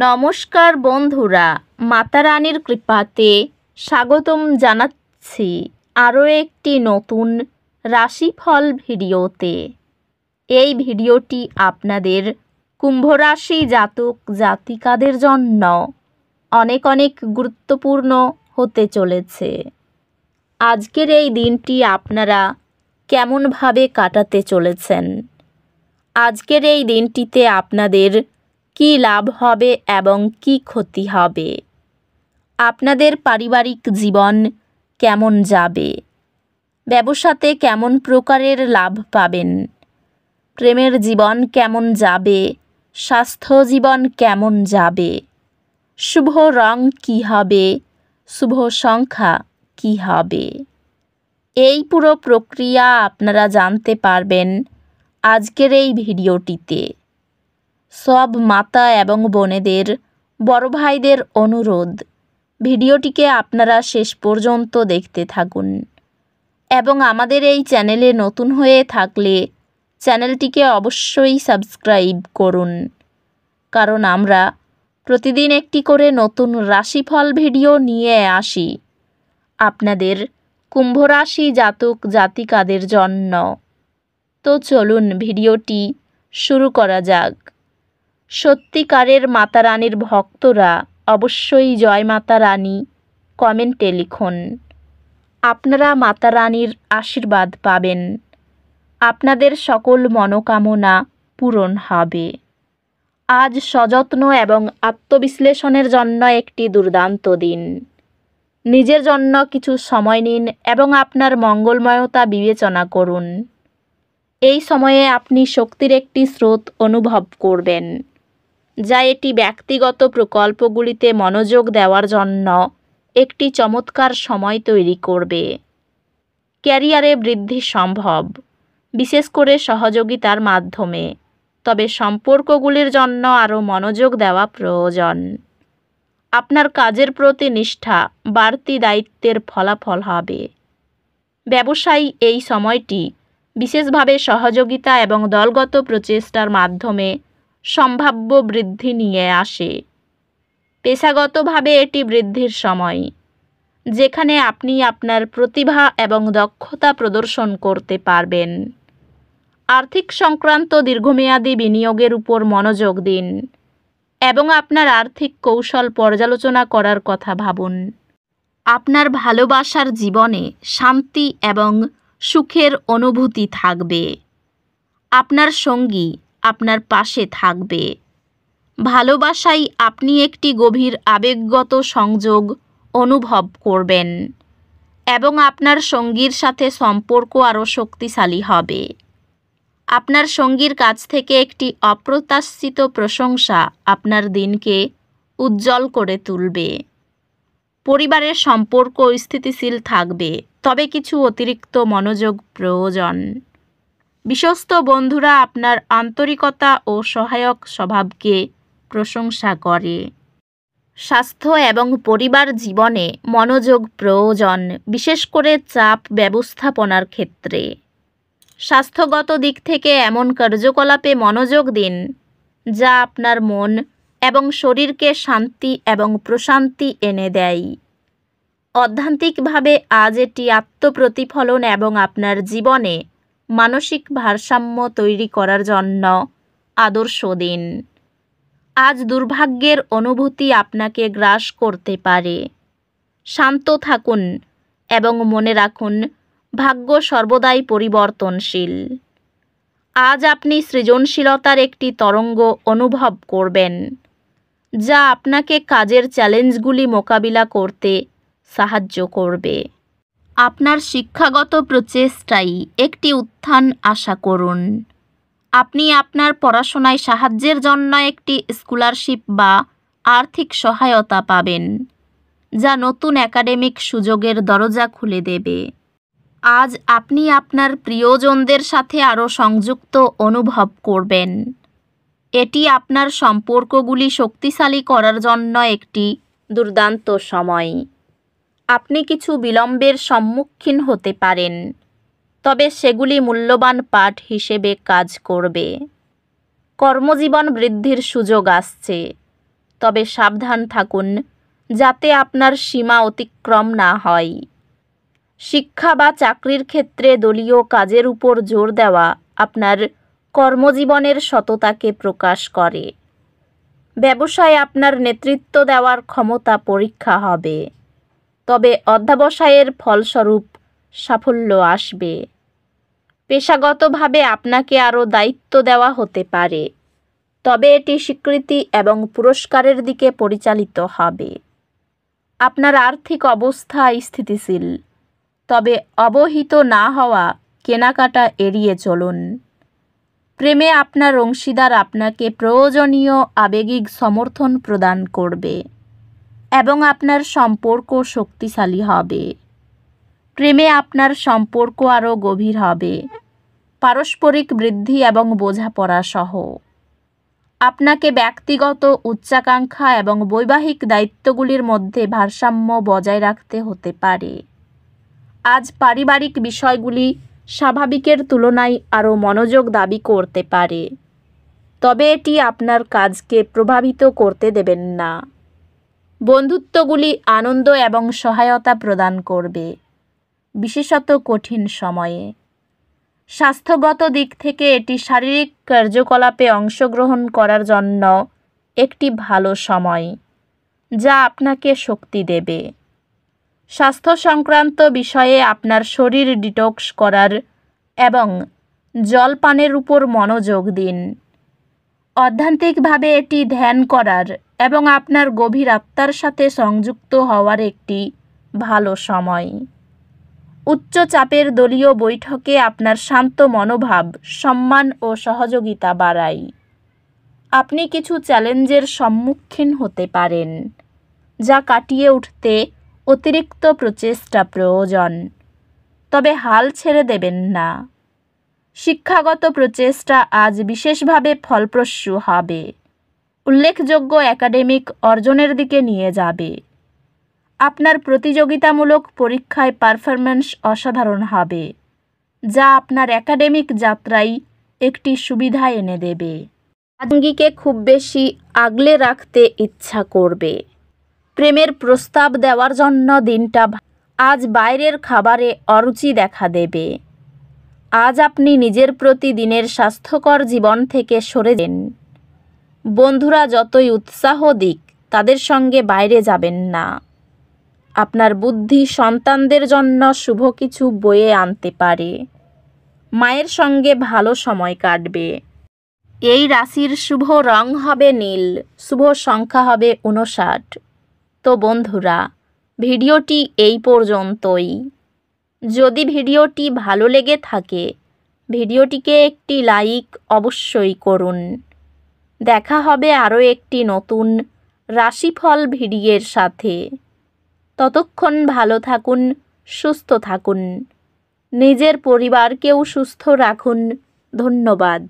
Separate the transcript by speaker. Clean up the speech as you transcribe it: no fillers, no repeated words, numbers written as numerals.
Speaker 1: নমস্কার বন্ধুরা, মাতা রানীর কৃপাতে স্বাগতম জানাচ্ছি আরও একটি নতুন রাশিফল ভিডিওতে। এই ভিডিওটি আপনাদের কুম্ভ রাশি জাতক জাতিকাদের জন্য অনেক গুরুত্বপূর্ণ হতে চলেছে। আজকের এই দিনটি আপনারা কেমনভাবে কাটাতে চলেছেন? আজকের এই দিনটিতে আপনাদের কি লাভ হবে এবং কি ক্ষতি হবে? আপনাদের পারিবারিক জীবন কেমন যাবে? ব্যবসাতে কেমন প্রকারের লাভ পাবেন? প্রেমের জীবন কেমন যাবে? স্বাস্থ্য জীবন কেমন যাবে? শুভ রং কী হবে? শুভ সংখ্যা কী হবে? এই পুরো প্রক্রিয়া আপনারা জানতে পারবেন আজকের এই ভিডিওটিতে। সব মাতা এবং বোনেদের, বড় ভাইদের অনুরোধ, ভিডিওটিকে আপনারা শেষ পর্যন্ত দেখতে থাকুন এবং আমাদের এই চ্যানেলে নতুন হয়ে থাকলে চ্যানেলটিকে অবশ্যই সাবস্ক্রাইব করুন, কারণ আমরা প্রতিদিন একটি করে নতুন রাশিফল ভিডিও নিয়ে আসি আপনাদের কুম্ভ রাশি জাতক জাতিকাদের জন্য। তো চলুন ভিডিওটি শুরু করা যাক। সত্যিকারের মাতা রানীর ভক্তরা অবশ্যই জয় মাতা রানী কমেন্টে লিখুন। আপনারা মাতা রানীর আশীর্বাদ পাবেন, আপনাদের সকল মনোকামনা পূরণ হবে। আজ সযত্ন এবং আত্মবিশ্লেষণের জন্য একটি দুর্দান্ত দিন। নিজের জন্য কিছু সময় নিন এবং আপনার মঙ্গলময়তা বিবেচনা করুন। এই সময়ে আপনি শক্তির একটি স্রোত অনুভব করবেন, যা এটি ব্যক্তিগত প্রকল্পগুলিতে মনোযোগ দেওয়ার জন্য একটি চমৎকার সময় তৈরি করবে। ক্যারিয়ারে বৃদ্ধি সম্ভব, বিশেষ করে সহযোগিতার মাধ্যমে, তবে সম্পর্কগুলির জন্য আরও মনোযোগ দেওয়া প্রয়োজন। আপনার কাজের প্রতি নিষ্ঠা, বাড়তি দায়িত্বের ফলাফল হবে। ব্যবসায়ী এই সময়টি বিশেষভাবে সহযোগিতা এবং দলগত প্রচেষ্টার মাধ্যমে সম্ভাব্য বৃদ্ধি নিয়ে আসে। পেশাগতভাবে এটি বৃদ্ধির সময়, যেখানে আপনি আপনার প্রতিভা এবং দক্ষতা প্রদর্শন করতে পারবেন। আর্থিক সংক্রান্ত দীর্ঘমেয়াদী বিনিয়োগের উপর মনোযোগ দিন এবং আপনার আর্থিক কৌশল পর্যালোচনা করার কথা ভাবুন। আপনার ভালোবাসার জীবনে শান্তি এবং সুখের অনুভূতি থাকবে। আপনার সঙ্গী আপনার পাশে থাকবে। ভালোবাসায় আপনি একটি গভীর আবেগগত সংযোগ অনুভব করবেন এবং আপনার সঙ্গীর সাথে সম্পর্ক আরও শক্তিশালী হবে। আপনার সঙ্গীর কাছ থেকে একটি অপ্রত্যাশিত প্রশংসা আপনার দিনকে উজ্জ্বল করে তুলবে। পরিবারের সম্পর্ক স্থিতিশীল থাকবে, তবে কিছু অতিরিক্ত মনোযোগ প্রয়োজন। বিশ্বস্ত বন্ধুরা আপনার আন্তরিকতা ও সহায়ক স্বভাবকে প্রশংসা করে। স্বাস্থ্য এবং পরিবার জীবনে মনোযোগ প্রয়োজন, বিশেষ করে চাপ ব্যবস্থাপনার ক্ষেত্রে। স্বাস্থ্যগত দিক থেকে এমন কার্যকলাপে মনোযোগ দিন যা আপনার মন এবং শরীরকে শান্তি এবং প্রশান্তি এনে দেয়। অধ্যাত্মিকভাবে আজ এটি আত্মপ্রতিফলন এবং আপনার জীবনে মানসিক ভারসাম্য তৈরি করার জন্য আদর্শ দিন। আজ দুর্ভাগ্যের অনুভূতি আপনাকে গ্রাস করতে পারে। শান্ত থাকুন এবং মনে রাখুন, ভাগ্য সর্বদাই পরিবর্তনশীল। আজ আপনি সৃজনশীলতার একটি তরঙ্গ অনুভব করবেন, যা আপনাকে কাজের চ্যালেঞ্জগুলি মোকাবিলা করতে সাহায্য করবে। আপনার শিক্ষাগত প্রচেষ্টায় একটি উত্থান আশা করুন। আপনি আপনার পড়াশোনায় সাহায্যের জন্য একটি স্কলারশিপ বা আর্থিক সহায়তা পাবেন, যা নতুন একাডেমিক সুযোগের দরজা খুলে দেবে। আজ আপনি আপনার প্রিয়জনদের সাথে আরও সংযুক্ত অনুভব করবেন। এটি আপনার সম্পর্কগুলি শক্তিশালী করার জন্য একটি দুর্দান্ত সময়। আপনি কিছু বিলম্বের সম্মুখীন হতে পারেন, তবে সেগুলি মূল্যবান পাঠ হিসেবে কাজ করবে। কর্মজীবন বৃদ্ধির সুযোগ আসছে, তবে সাবধান থাকুন যাতে আপনার সীমা অতিক্রম না হয়। শিক্ষা বা চাকরির ক্ষেত্রে দলীয় কাজের উপর জোর দেওয়া আপনার কর্মজীবনের সততাকে প্রকাশ করে। ব্যবসায় আপনার নেতৃত্ব দেওয়ার ক্ষমতা পরীক্ষা হবে, তবে অধ্যবসায়ের ফলস্বরূপ সাফল্য আসবে। পেশাগতভাবে আপনাকে আরও দায়িত্ব দেওয়া হতে পারে, তবে এটি স্বীকৃতি এবং পুরস্কারের দিকে পরিচালিত হবে। আপনার আর্থিক অবস্থা স্থিতিশীল, তবে অবহিত না হওয়া কেনাকাটা এড়িয়ে চলুন। প্রেমে আপনার অংশীদার আপনাকে প্রয়োজনীয় আবেগিক সমর্থন প্রদান করবে এবং আপনার সম্পর্ক শক্তিশালী হবে। প্রেমে আপনার সম্পর্ক আরও গভীর হবে, পারস্পরিক বৃদ্ধি এবং বোঝাপড়া সহ। আপনাকে ব্যক্তিগত উচ্চাকাঙ্ক্ষা এবং বৈবাহিক দায়িত্বগুলির মধ্যে ভারসাম্য বজায় রাখতে হতে পারে। আজ পারিবারিক বিষয়গুলি স্বাভাবিকের তুলনায় আরও মনোযোগ দাবি করতে পারে, তবে এটি আপনার কাজকে প্রভাবিত করতে দেবেন না। বন্ধুত্বগুলি আনন্দ এবং সহায়তা প্রদান করবে, বিশেষত কঠিন সময়ে। স্বাস্থ্যগত দিক থেকে এটি শারীরিক কার্যকলাপে অংশগ্রহণ করার জন্য একটি ভালো সময়, যা আপনাকে শক্তি দেবে। স্বাস্থ্য সংক্রান্ত বিষয়ে আপনার শরীর ডিটক্স করার এবং জল পানের উপর মনোযোগ দিন। অধ্যাত্মিকভাবে এটি ধ্যান করার এবং আপনার গভীর আত্মার সাথে সংযুক্ত হওয়ার একটি ভালো সময়। উচ্চ চাপের দলীয় বৈঠকে আপনার শান্ত মনোভাব সম্মান ও সহযোগিতা বাড়ায়। আপনি কিছু চ্যালেঞ্জের সম্মুখীন হতে পারেন, যা কাটিয়ে উঠতে অতিরিক্ত প্রচেষ্টা প্রয়োজন, তবে হাল ছেড়ে দেবেন না। শিক্ষাগত প্রচেষ্টা আজ বিশেষভাবে ফলপ্রসূ হবে, উল্লেখযোগ্য একাডেমিক অর্জনের দিকে নিয়ে যাবে। আপনার প্রতিযোগিতামূলক পরীক্ষায় পারফরম্যান্স অসাধারণ হবে, যা আপনার একাডেমিক যাত্রায় একটি সুবিধা এনে দেবে। সঙ্গীকে খুব বেশি আগলে রাখতে ইচ্ছা করবে। প্রেমের প্রস্তাব দেওয়ার জন্য দিনটা আজ বাইরের খাবারে অরুচি দেখা দেবে। আজ আপনি নিজের প্রতি দিনের স্বাস্থ্যকর জীবন থেকে সরে যান। বন্ধুরা যতই উৎসাহ দিক, তাদের সঙ্গে বাইরে যাবেন না। আপনার বুদ্ধি সন্তানদের জন্য শুভ কিছু বয়ে আনতে পারে। মায়ের সঙ্গে ভালো সময় কাটবে। এই রাশির শুভ রং হবে নীল, শুভ সংখ্যা হবে 59। তো বন্ধুরা, ভিডিওটি এই পর্যন্তই। যদি ভিডিওটি ভালো লেগে থাকে, ভিডিওটিকে একটি লাইক অবশ্যই করুন। দেখা হবে আরও একটি নতুন রাশিফল ভিডিওর সাথে। ততক্ষণ ভালো থাকুন, সুস্থ থাকুন, নিজের পরিবারকেও সুস্থ রাখুন। ধন্যবাদ।